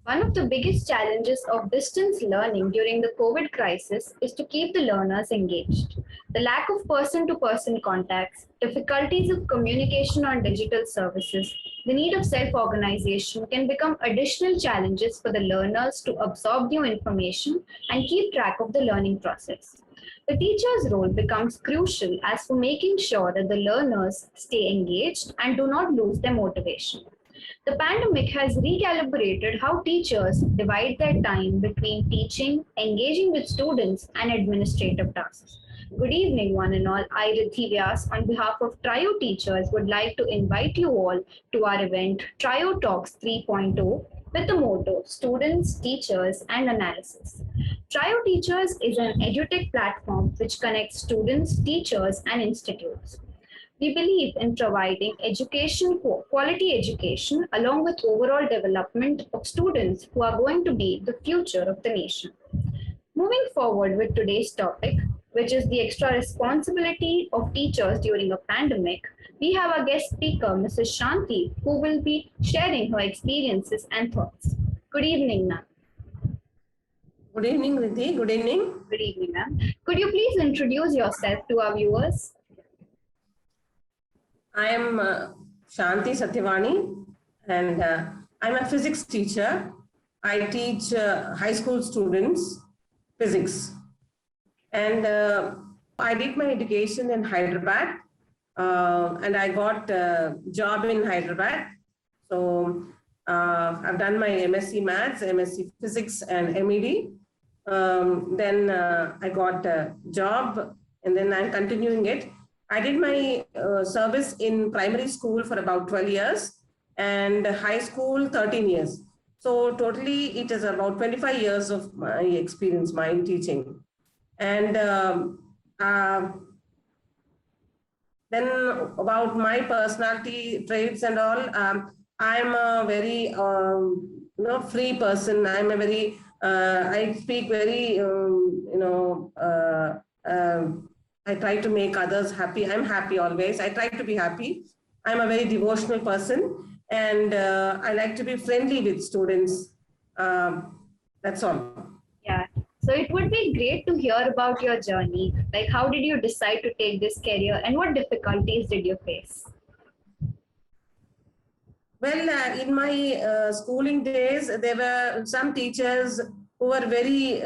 One of the biggest challenges of distance learning during the COVID crisis is to keep the learners engaged. The lack of person to person contacts, difficulties of communication on digital services, the need of self organization can become additional challenges for the learners to absorb new information and keep track of the learning process. The teacher's role becomes crucial as for making sure that the learners stay engaged and do not lose their motivation. The pandemic has recalibrated how teachers divide their time between teaching, engaging with students, and administrative tasks. Good evening, one and all. I, Riddhi Vyas, on behalf of Trio Teachers, would like to invite you all to our event Trio Talks 3.0 with the motto Students, Teachers, and Analysis. Trio Teachers is an edutech platform which connects students, teachers, and institutes. We believe in providing education, quality education, along with overall development of students who are going to be the future of the nation. Moving forward with today's topic, which is the extra responsibility of teachers during a pandemic, we have our guest speaker, Mrs. Shanti, who will be sharing her experiences and thoughts. Good evening, ma'am. Good evening, Riddhi. Good evening. Good evening, ma'am. Could you please introduce yourself to our viewers? I am Shanti Satyavani, and I'm a physics teacher. I teach high school students physics. And I did my education in Hyderabad, and I got a job in Hyderabad. So I've done my MSc Maths, MSc Physics, and MED. Then I got a job, and then I'm continuing it. I did my service in primary school for about 12 years and high school 13 years. So totally it is about 25 years of my experience, my teaching. And then about my personality traits and all, I'm a very free person. I'm a very, I speak very, I try to make others happy. I'm happy always. I try to be happy. I'm a very devotional person, and I like to be friendly with students. That's all. Yeah. So it would be great to hear about your journey. Like, how did you decide to take this career, and what difficulties did you face? Well, in my schooling days, there were some teachers who were very,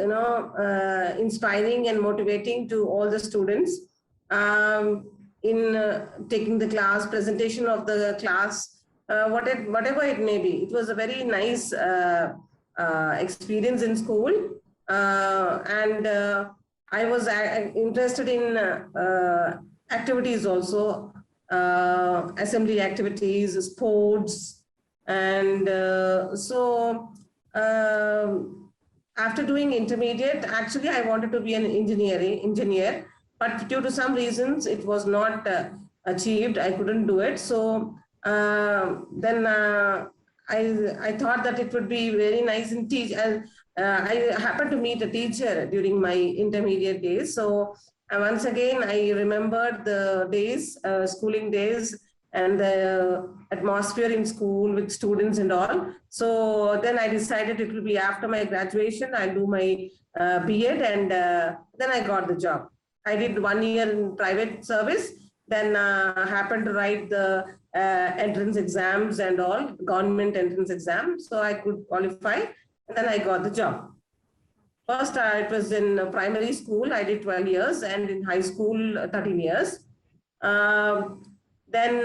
inspiring and motivating to all the students in taking the class, presentation of the class, whatever it may be. It was a very nice experience in school. And I was interested in activities also, assembly activities, sports. And after doing intermediate, actually, I wanted to be an engineer, but due to some reasons, it was not achieved. I couldn't do it. So then I thought that it would be very nice in teach. And I happened to meet a teacher during my intermediate days. So once again, I remembered the days, schooling days, and the atmosphere in school with students and all. So then I decided it will be after my graduation, I'll do my B.Ed, and then I got the job. I did 1 year in private service, then happened to write the entrance exams and all, government entrance exams. So I could qualify, and then I got the job. First, it was in primary school, I did 12 years, and in high school, 13 years. Then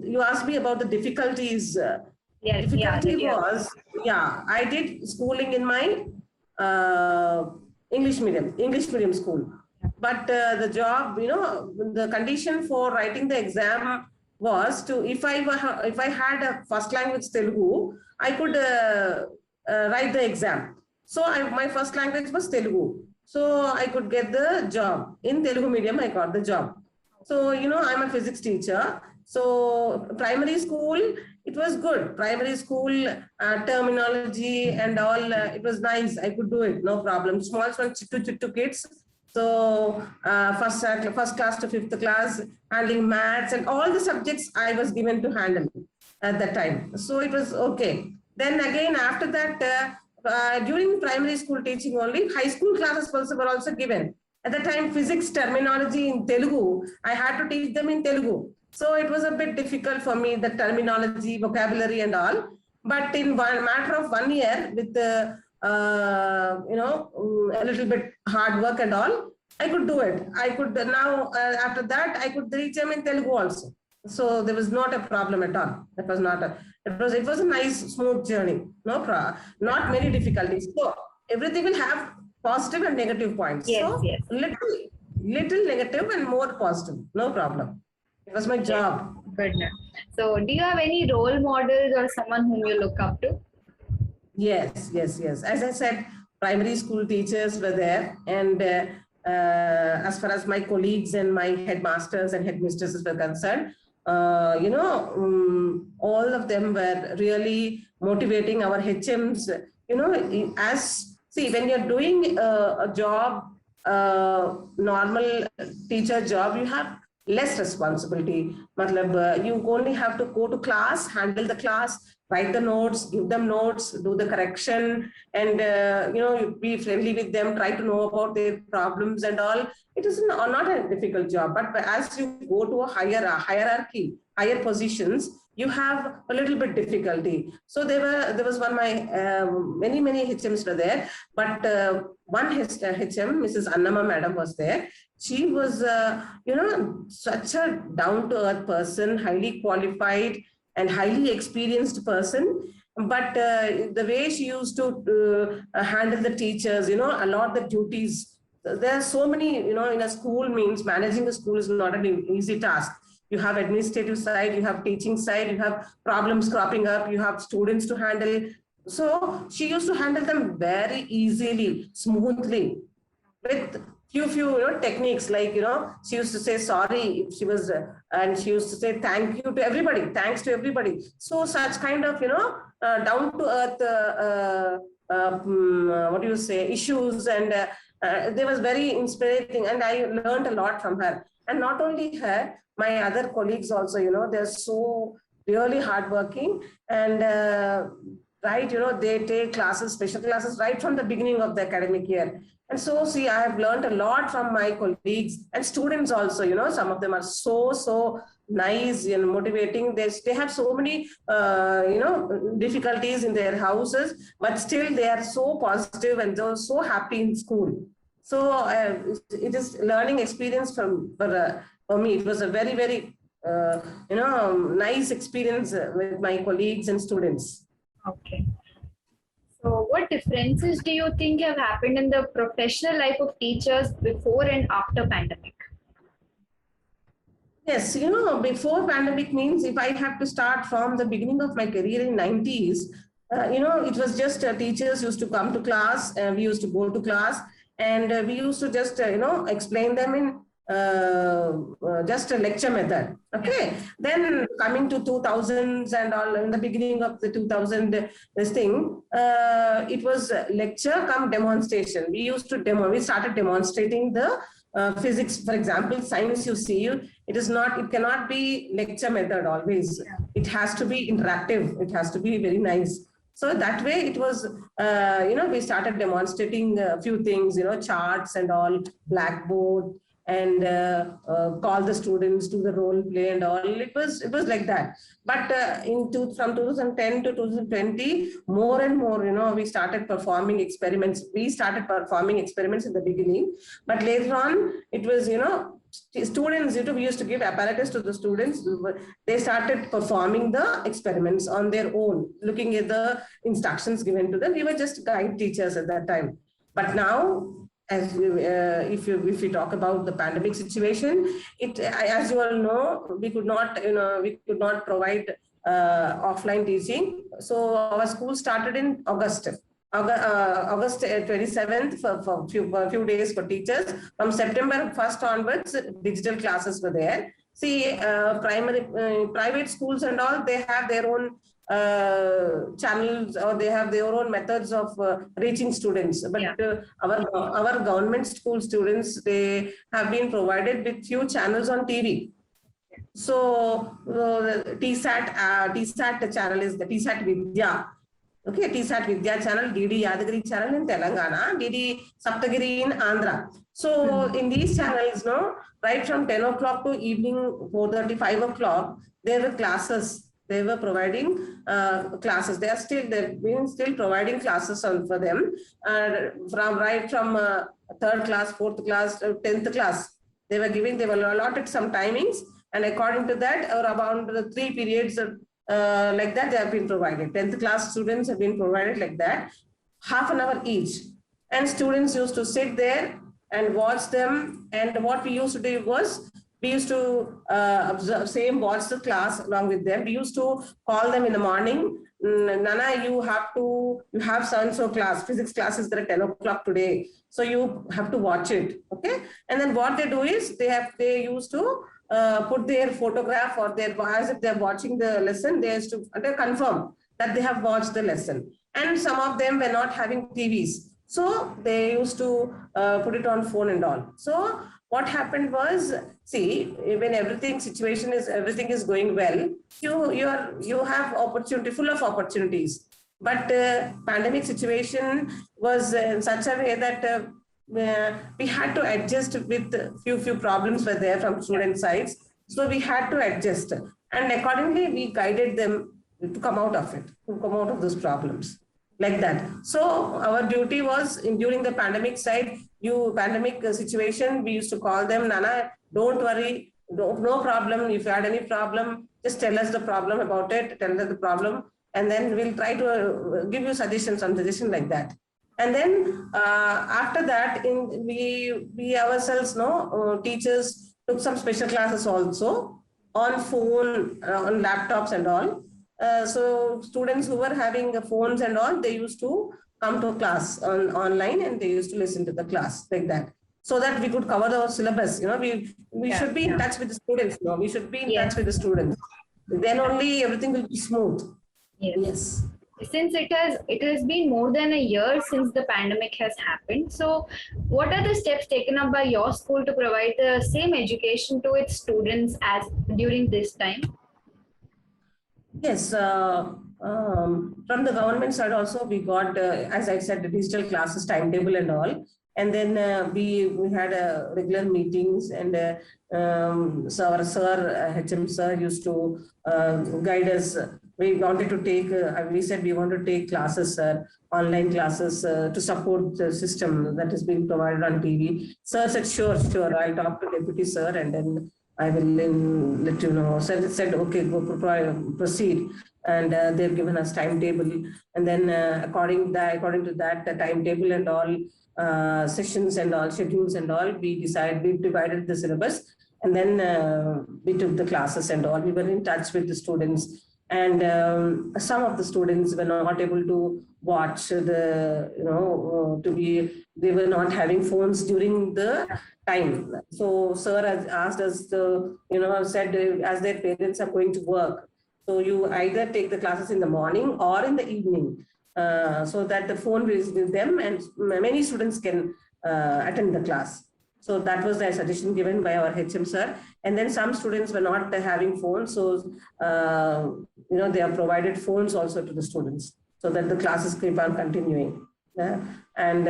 you asked me about the difficulties. Difficulty was, I did schooling in my English medium school. But the job, the condition for writing the exam was to, if I had a first language Telugu, I could write the exam. So my first language was Telugu. So I could get the job. In Telugu medium, I got the job. So, I'm a physics teacher. So primary school, it was good. Primary school terminology and all, it was nice. I could do it, no problem. Small chittu kids. So first class to fifth class, handling maths and all the subjects I was given to handle at that time. So it was okay. Then again, after that, during primary school teaching only, high school classes also were also given. At the time, physics terminology in Telugu, I had to teach them in Telugu. So it was a bit difficult for me, the terminology, vocabulary and all. But in one matter of 1 year, with a little bit hard work and all, I could do it. I could now, after that, I could reach them in Telugu also. So there was not a problem at all. It was not a, it was a nice, smooth journey. Not many difficulties. So everything will have positive and negative points. Yes, so yes. little negative and more positive. No problem. It was my job. Good. So do you have any role models or someone whom you look up to? Yes. As I said, primary school teachers were there, and as far as my colleagues and my headmasters and headmistresses were concerned, all of them were really motivating our HMs. When you're doing a job, normal teacher job, you have less responsibility. You only have to go to class, handle the class, write the notes, give them notes, do the correction, and be friendly with them, try to know about their problems and all. It is not a difficult job, but as you go to a hierarchy, higher positions, you have a little bit difficulty. So there was one, my many HMs were there, but one HM, Mrs. Annama Madam, was there. She was, such a down-to-earth person, highly qualified and highly experienced person. But the way she used to handle the teachers, allot the duties. There are so many, in a school means managing a school is not an easy task. You have administrative side, you have teaching side, you have problems cropping up, you have students to handle. So she used to handle them very easily, smoothly, with few techniques, like she used to say sorry if she was and she used to say thank you to everybody, thanks to everybody. So such kind of down to earth issues, and they was very inspiring, and I learned a lot from her. And not only her, my other colleagues also, they're so really hardworking, and they take classes, special classes, right from the beginning of the academic year. And so, see, I have learned a lot from my colleagues and students also. Some of them are so nice and motivating. They have so many, difficulties in their houses, but still they are so positive and they're so happy in school. So it is learning experience for me. It was a very, very, nice experience with my colleagues and students. Okay. So what differences do you think have happened in the professional life of teachers before and after pandemic? Yes, before pandemic means, if I have to start from the beginning of my career in 90s, it was just teachers used to come to class, and we used to go to class, and we used to just, explain them in just a lecture method. Okay. Then coming to 2000s and all, in the beginning of the 2000, this thing, it was lecture come demonstration. We used to we started demonstrating the physics, for example, science. You see, it cannot be lecture method always. Yeah. It has to be interactive. It has to be very nice. So that way it was, we started demonstrating a few things, charts and all, blackboard, and call the students to the role play and all. It was like that. But from 2010 to 2020, more and more, we started performing experiments. We started performing experiments in the beginning, but later on it was, students, we used to give apparatus to the students. They started performing the experiments on their own, looking at the instructions given to them. We were just guide teachers at that time. But now, as if we talk about the pandemic situation, as you all know, we could not provide offline teaching. So our school started in August 27th for few days for teachers. From September 1st onwards, digital classes were there. See, private schools and all, they have their own channels, or they have their own methods of reaching students. But our government school students, they have been provided with few channels on TV. So the TSAT channel is the TSAT Vidya. Okay, TSAT Vidya channel, DD Yadagiri channel in Telangana, DD Saptagiri in Andhra. So in these channels, no, right from 10 o'clock to evening 4:30, 5 o'clock, there were classes. They were providing classes. They've been still providing classes for them from third class, fourth class, 10th class. They were allotted some timings, and according to that, around the 3 periods like that, they have been provided. 10th class students have been provided like that, half an hour each. And students used to sit there and watch them. And what we used to do was, we used to watch the class along with them. We used to call them in the morning. Nana, you have so-and-so class, physics class is there at 10 o'clock today. So you have to watch it, okay? And then what they do is, they used to put their photograph or as if they're watching the lesson, they used to confirm that they have watched the lesson. And some of them were not having TVs. So they used to put it on phone and all. So what happened was, see, when everything is going well, you have opportunity, full of opportunities. But pandemic situation was in such a way that we had to adjust with few problems were there from student sides. So we had to adjust. And accordingly, we guided them to come out of it, to come out of those problems. Like that. So our duty was during the pandemic situation, we used to call them, Nana, don't worry, no problem. If you had any problem, just tell us the problem about it, tell us the problem, and then we'll try to give you suggestions like that. And then after that, we ourselves, teachers took some special classes also on phone, on laptops and all. So students who were having phones and all, they used to come to class online, and they used to listen to the class like that, so that we could cover our syllabus. We should be in touch with the students. We should be in touch with the students. Then only everything will be smooth. Yes. Since it has been more than a year since the pandemic has happened, so what are the steps taken up by your school to provide the same education to its students as during this time? Yes, from the government side also, we got, as I said, the digital classes timetable and all. And then we had regular meetings, and so our sir, HM sir, used to guide us. We wanted to take, we said we want to take classes, online classes to support the system that is being provided on TV. Sir said, sure, I'll talk to deputy sir, and then I will let you know. So it said, okay, go proceed. And they've given us timetable. And then according to that, the timetable and all sessions and all schedules and all, we divided the syllabus. And then we took the classes and all. We were in touch with the students. And some of the students were not able to watch they were not having phones during the time. So sir has asked us to, said as their parents are going to work, so you either take the classes in the morning or in the evening, so that the phone is with them and many students can attend the class. So that was the suggestion given by our HM sir. And then some students were not having phones, so they have provided phones also to the students, so that the classes keep on continuing. And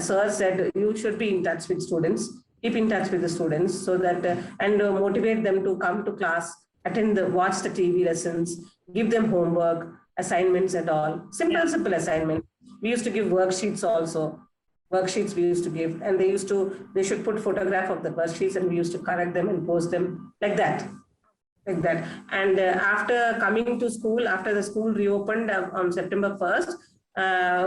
sir said, you should be in touch with students, keep in touch with the students, so that and motivate them to come to class, watch the TV lessons, give them homework, assignments and all. Simple assignment. We used to give worksheets also. Worksheets we used to give, and they should put photograph of the worksheets, and we used to correct them and post them like that. And after coming to school, after the school reopened on September 1st,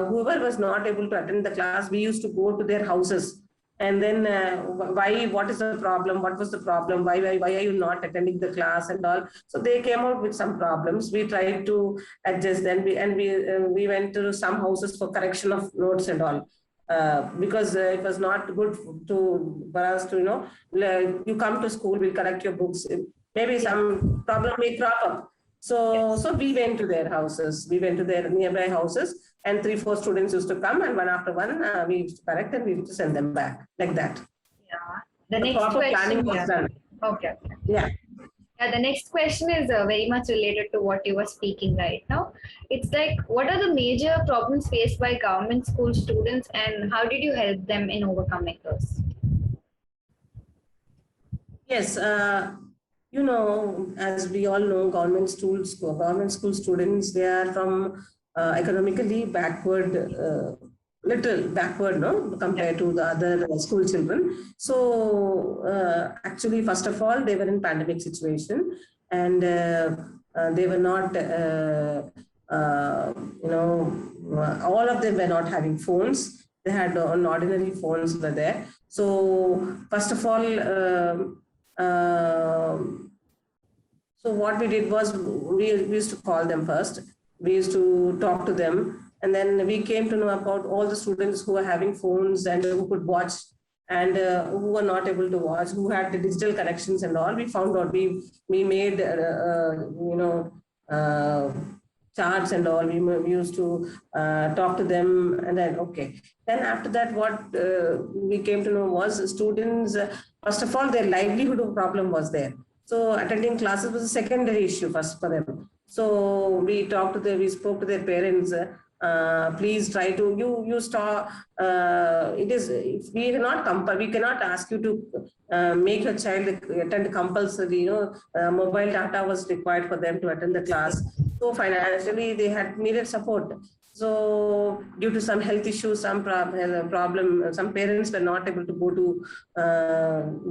whoever was not able to attend the class, we used to go to their houses. And then what is the problem? What was the problem? Why are you not attending the class and all? So they came out with some problems. We tried to adjust them, we went to some houses for correction of notes and all. Because it was not good for us to, you come to school, we'll correct your books. Maybe some problem may crop up. So we went to their houses. We went to their nearby houses, and 3-4 students used to come, and one after one, we used to correct and we used to send them back like that. Yeah. The next proper question, planning was done. Okay. Yeah. Yeah, the next question is very much related to what you were speaking right now. It's like, what are the major problems faced by government school students, and how did you help them in overcoming those? Yes, as we all know, government school students, they are from economically backward, little backward, no, compared to the other school children. So actually, first of all, they were in pandemic situation, and they were not, all of them were not having phones. They had ordinary phones were there. So first of all. So what we did was we used to call them first. We used to talk to them, and then we came to know about all the students who were having phones and who could watch, and who were not able to watch, who had the digital connections and all. We found out. We made uh, charts and all. We used to talk to them, and then okay. Then after that, what we came to know was students. First of all, their livelihood problem was there. So attending classes was a secondary issue first for them. So we talked to them, we spoke to their parents. Please try to you stop. It is we cannot ask you to make your child attend compulsory. Mobile data was required for them to attend the class. So financially they had needed support. So due to some health issues, some problem, some parents were not able to go to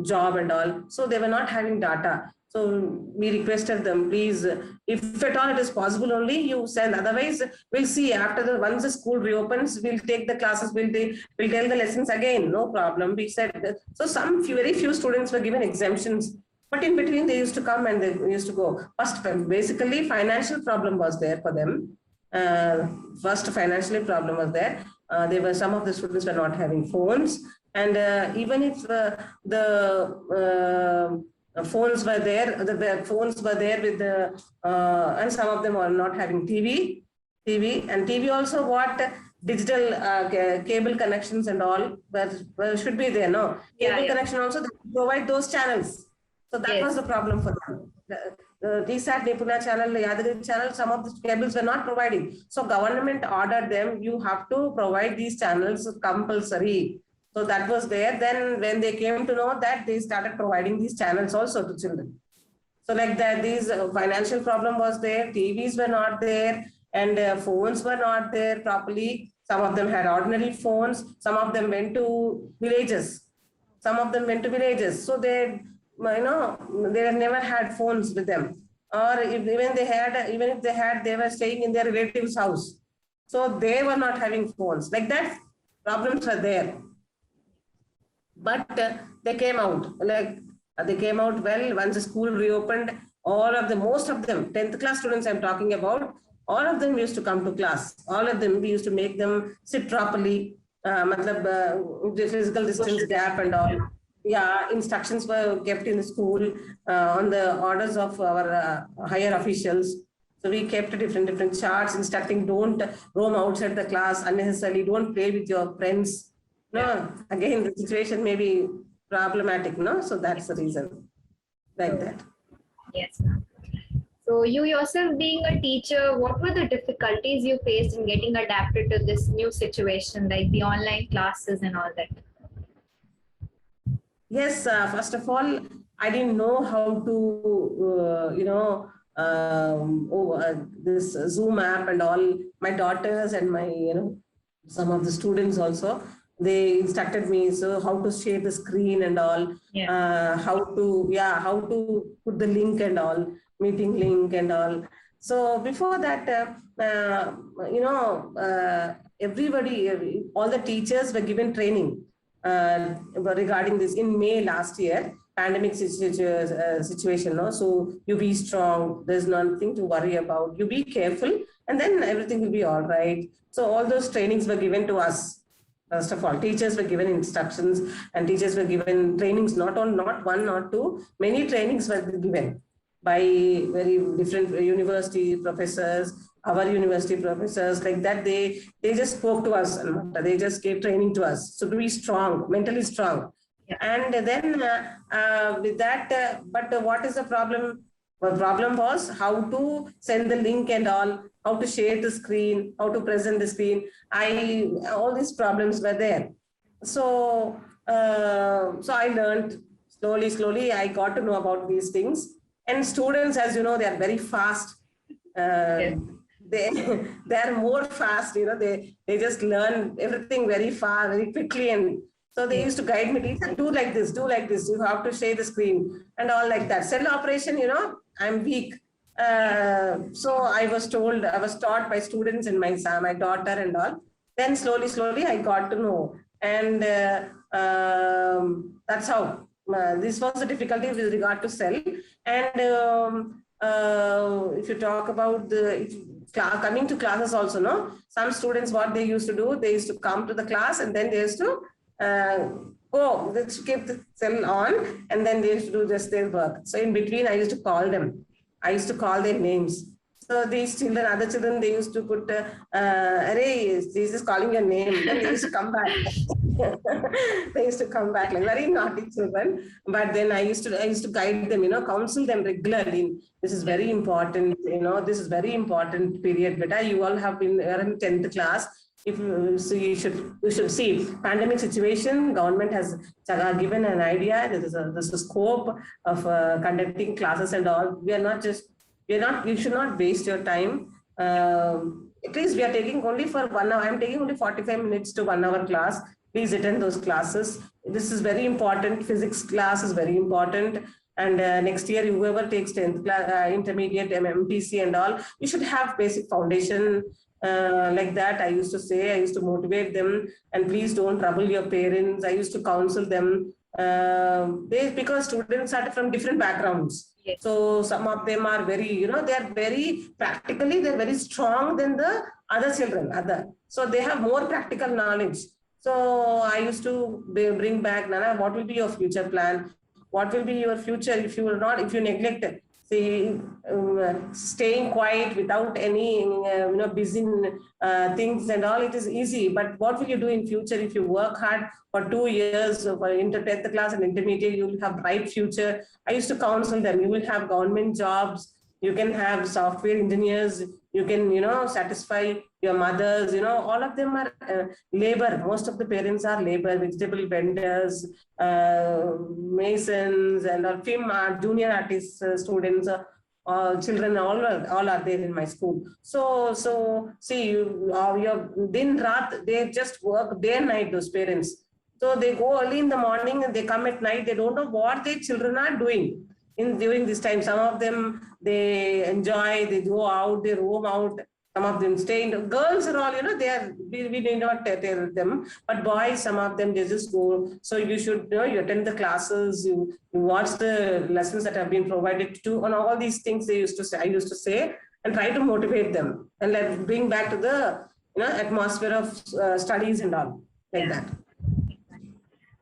job and all. So they were not having data. So we requested them, please, if at all it is possible, only you send. Otherwise, we'll see once the school reopens, we'll take the classes, we'll tell the lessons again, no problem. We said so. Very few students were given exemptions, but in between they used to come and they used to go. First, basically, financial problem was there for them. First, financially problem was there. There were some of the students were not having phones, and even if the phones were there, the phones were there with the and some of them are not having TV and TV also what digital cable connections and all should be there. No cable connection also, they provide those channels. So that was the problem for them. The TSAT Nipuna channel, the Yadagiri channel, some of the cables were not providing. So government ordered them, you have to provide these channels compulsory. So that was there. Then when they came to know that, they started providing these channels also to children. So like that, these financial problem was there, TVs were not there, and phones were not there properly. Some of them had ordinary phones. Some of them went to villages. So they never had phones with them, or even if they had, they were staying in their relatives' house, so they were not having phones. Like that, problems were there, but they came out well once the school reopened. Most of them 10th class students I'm talking about, all of them used to come to class. All of them, we used to make them sit properly, the physical distance gap and all. Yeah, instructions were kept in the school on the orders of our higher officials. So we kept different charts instructing, don't roam outside the class unnecessarily, don't play with your friends. No, again, the situation may be problematic, no? So that's the reason, like that. Yes, ma'am. So you yourself being a teacher, what were the difficulties you faced in getting adapted to this new situation, like the online classes and all that? Yes, first of all, I didn't know how to, this Zoom app and all. My daughters and my, some of the students also, they instructed me, so how to share the screen and all, how to put the link and all, meeting link and all. So before that, everybody, all the teachers were given training regarding this in May last year, pandemic situation. No? So you be strong, there's nothing to worry about. You be careful, and then everything will be all right. So all those trainings were given to us. First of all, teachers were given instructions, and teachers were given trainings, not one, not two, many trainings were given by very different university professors, our university professors, like that. They just spoke to us, and they just gave training to us. So to be strong, mentally strong. And then with that, but what is the problem? The problem was how to send the link and all, how to share the screen, how to present the screen. All these problems were there. So, so I learned slowly. I got to know about these things. And students, as you know, they are very fast. Yes. They they are more fast. They just learn everything very fast, very quickly, and so they used to guide me. Teacher, do like this, do like this. You have to share the screen and all like that. Cell operation, I'm weak. So I was taught by students and my son, my daughter and all. Then slowly, I got to know. And that's how. This was the difficulty with regard to cell. And if you talk about coming to classes also, no? Some students, what they used to do, they used to come to the class and then they used to go, let's keep the cell on, and then they used to do just their work. So in between, I used to call them. I used to call their names. So these children, other children, they used to put, array, this is calling your name. Then they used to come back. They used to come back like very naughty children. But then I used to guide them, counsel them regularly. This is very important, this is very important period. But you all have been in 10th class. So you should see pandemic situation. Government has given an idea. There's a scope of conducting classes and all. You should not waste your time. At least we are taking only for 1 hour. I'm taking only 45 minutes to 1 hour class. Please attend those classes. This is very important. Physics class is very important. And next year, whoever takes 10th class, intermediate, MPC and all, you should have basic foundation like that. I used to motivate them, and please don't trouble your parents. I used to counsel them because students are from different backgrounds. Yes. So some of them are very, they're very practically, they're very strong than the other children. So they have more practical knowledge. So I used to bring back, Nana, what will be your future plan? What will be your future if you neglect it? See, staying quiet without any, busy things and all, it is easy. But what will you do in future if you work hard for 2 years for 10th class and intermediate? You will have bright future. I used to counsel them. You will have government jobs. You can have software engineers. You can, satisfy your mothers. All of them are labor. Most of the parents are labor, vegetable vendors, masons, and film junior artists, students, children. All are there in my school. So see, your din raat, they just work day and night. Those parents. So they go early in the morning and they come at night. They don't know what their children are doing. During this time, some of them, they enjoy, they go out, they roam out. Some of them stay in. Girls are all, we may not tell them, but boys, some of them, they just go. So you should, you attend the classes, you watch the lessons that have been provided to, and all these things I used to say, and try to motivate them and bring back to the, atmosphere of studies and all like that.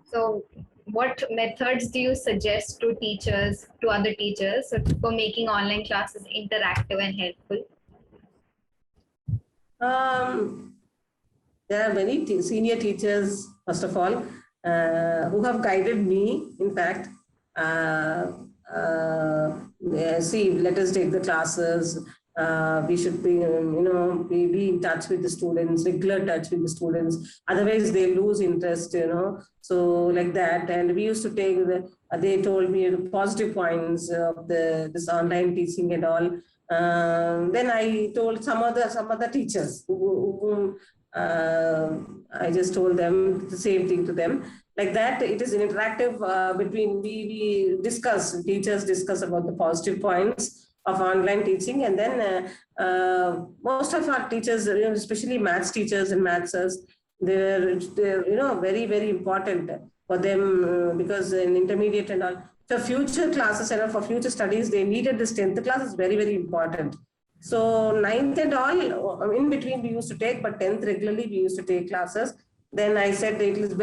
So what methods do you suggest to teachers, to other teachers, for making online classes interactive and helpful? There are many senior teachers, first of all, who have guided me. In fact, see, let us take the classes. We should be, be in touch with the students, regular touch with the students. Otherwise, they lose interest, So like that, and we used to take they told me the positive points of this online teaching and all. Then I told some other teachers whom I just told them the same thing to them. Like that, it is an interactive between teachers discuss about the positive points of online teaching, and then most of our teachers, especially maths teachers and maths, they're very, very important for them because in intermediate and all, for future classes and for future studies, they needed this 10th class is very, very important. So 9th and all, in between we used to take, but 10th regularly we used to take classes. Then I said it is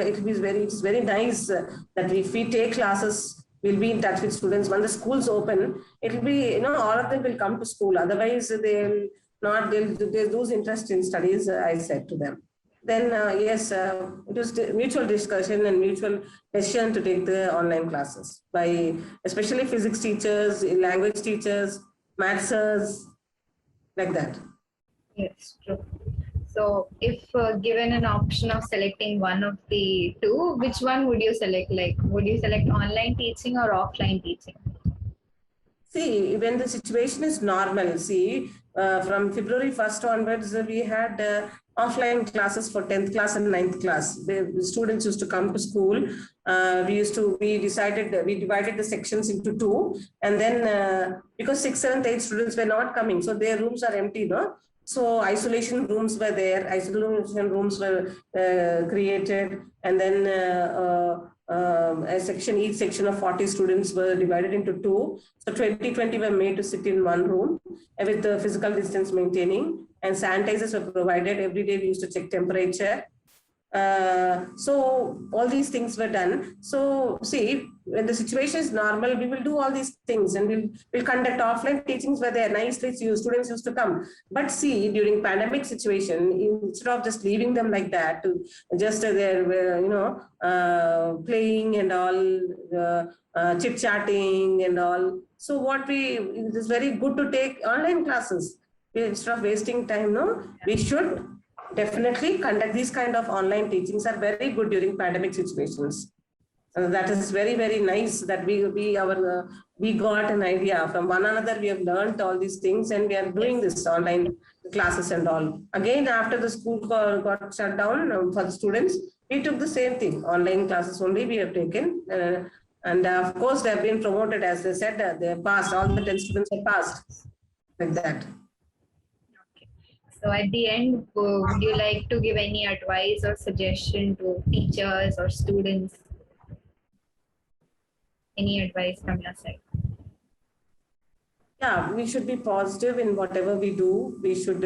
very nice that if we take classes, we'll be in touch with students. When the schools open, it'll be, all of them will come to school. Otherwise, they'll lose interest in studies, I said to them. then yes, it was mutual discussion and mutual decision to take the online classes by especially physics teachers, language teachers, maths, like that. Yes, true. So, if given an option of selecting one of the two, which one would you select? Like, would you select online teaching or offline teaching? See, when the situation is normal, see, from February 1st onwards, we had offline classes for 10th class and 9th class. The students used to come to school. We divided the sections into two. And then because 6th, 7th, 8th students were not coming, so their rooms are empty, no? So isolation rooms were there, isolation rooms were created, and then each section of 40 students were divided into two. So 20 were made to sit in one room with the physical distance maintaining, and sanitizers were provided. Every day we used to check temperature. So all these things were done. So see, when the situation is normal, we will do all these things, and we'll conduct offline teachings where they are nicely students used to come. But see, during pandemic situation, instead of just leaving them like that, to just they're playing and all, chit chatting and all. So it is very good to take online classes instead of wasting time. No, we should definitely conduct these kind of online teachings are very good during pandemic situations. That is very, very nice that we got an idea from one another. We have learned all these things, and we are doing this online classes and all. Again, after the school got shut down for the students, we took the same thing. Online classes only we have taken. And of course, they have been promoted, as they said, they have passed. All the 10 students have passed, like that. So at the end, would you like to give any advice or suggestion to teachers or students? Any advice from your side? Yeah, we should be positive in whatever we do. We should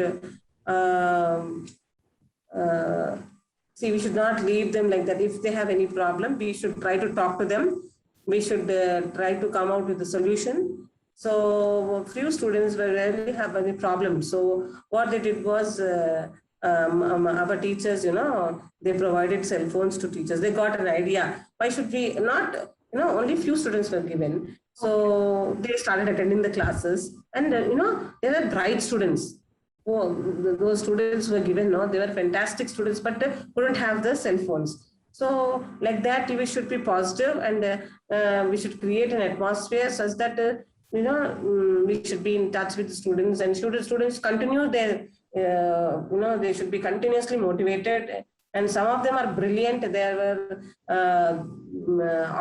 see, we should not leave them like that. If they have any problem, we should try to talk to them. We should try to come out with a solution. So few students will rarely have any problem. So what they did was our teachers, they provided cell phones to teachers. They got an idea. Why should we not, only few students were given. So they started attending the classes, and they were bright students. Those students were given, they were fantastic students, but they couldn't have the cell phones. So like that, we should be positive, and we should create an atmosphere such that we should be in touch with the students, and students continue their, they should be continuously motivated. And some of them are brilliant. There were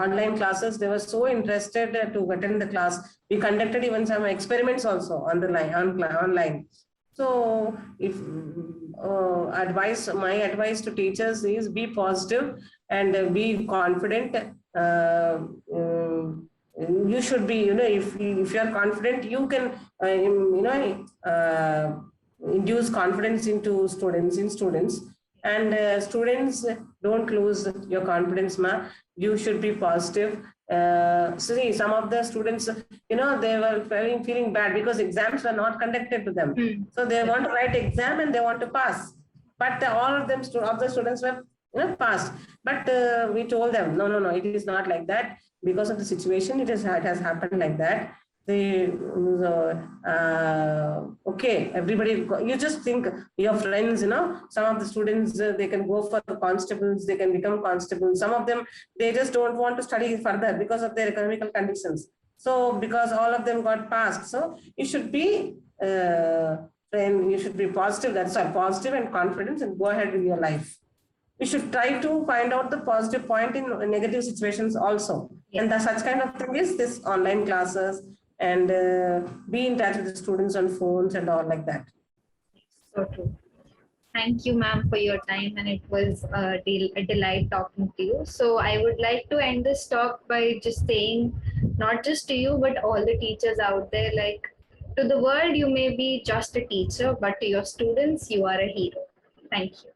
online classes. They were so interested to attend the class. We conducted even some experiments also on the line, online. So if my advice to teachers is be positive and be confident. You should be, if you are confident, you can, induce confidence into students. And students, don't lose your confidence, you should be positive. See, some of the students, they were feeling bad because exams were not conducted to them. So they want to write exam and they want to pass. But all of them, of the students were passed. But we told them, no, it is not like that. Because of the situation, it has happened like that. Okay, everybody, you just think your friends, some of the students, they can go for constables, they can become constables. Some of them, they just don't want to study further because of their economical conditions. So because all of them got passed. So you should be, you should be positive. That's all, positive and confidence, and go ahead with your life. We should try to find out the positive point in negative situations also. Yes. And such kind of thing is this online classes, and be in touch with the students on phones and all like that. So true. Thank you, ma'am, for your time, and it was a delight talking to you. So I would like to end this talk by just saying, not just to you, but all the teachers out there, like, to the world, you may be just a teacher, but to your students, you are a hero. Thank you.